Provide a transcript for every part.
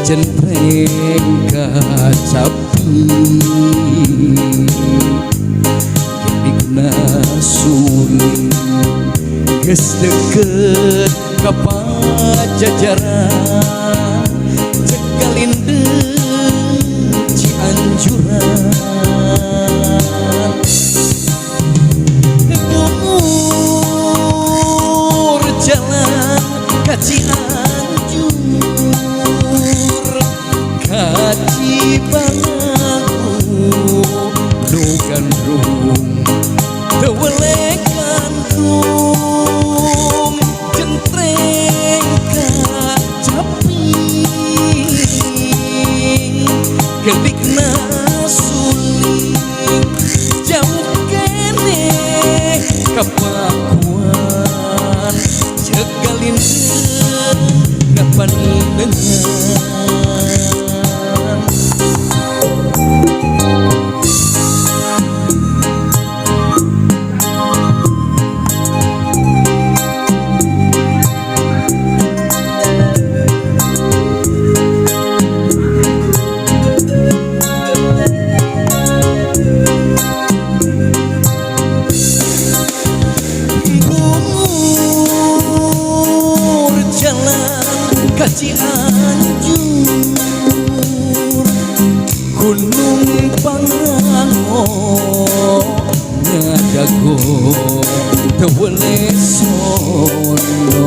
jentreng kacapi kenikna suling geus deukeut ka Pajajaran cegalindeung Cianjuran umur jalan ka Cianjur ka Cibalangu nu gandrung teu weleh gandrung jentreng kacapi gelikna suling jauh kene ka Pakuan cegalindeung ngapanileungan Cianjur Gunung Pangrango ngadago teu weleh sono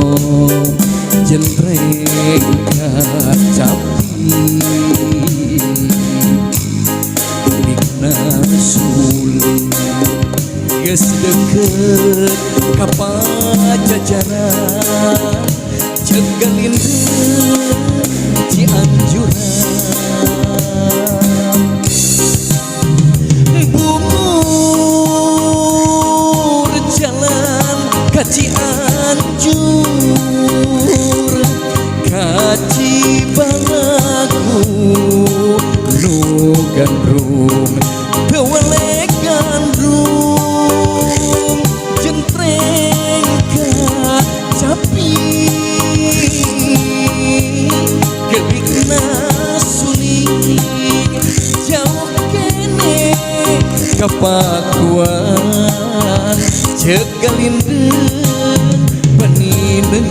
jentreng kacapi kenikna suling geus deukeut ka Pajajaran cegalindeung Cianjuran bumur jalan ka Cianjur ka Cibalangu nu gandrung teu weleh gandrung jentreng kacapi gelikna suling jauh kene ka Pakuan cegalindeung panileungan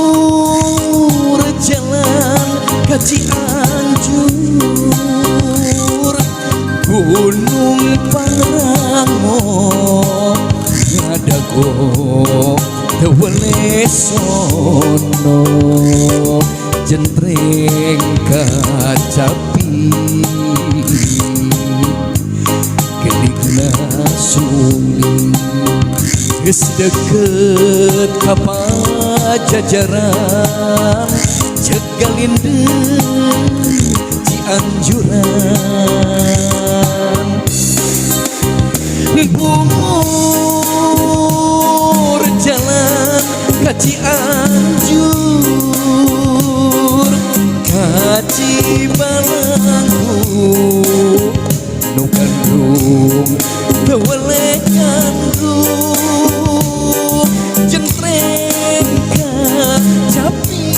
bumur jalan ka Cianjur Gunung Pangrango ngadago teu weleh sono jentreng kacapi kenikna suling geus deukeut ka Pajajaran cegalindeung Cianjuran bumur jalan ka Cianjur ka Cibalangu nu gandrung teu weleh gandrung jentreng kacapi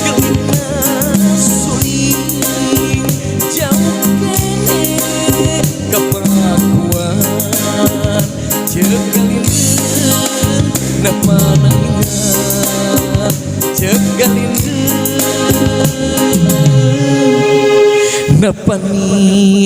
gelikna suling jauh kene ka Pakuan cegalindeung napanaingan cegalindeung napanileungan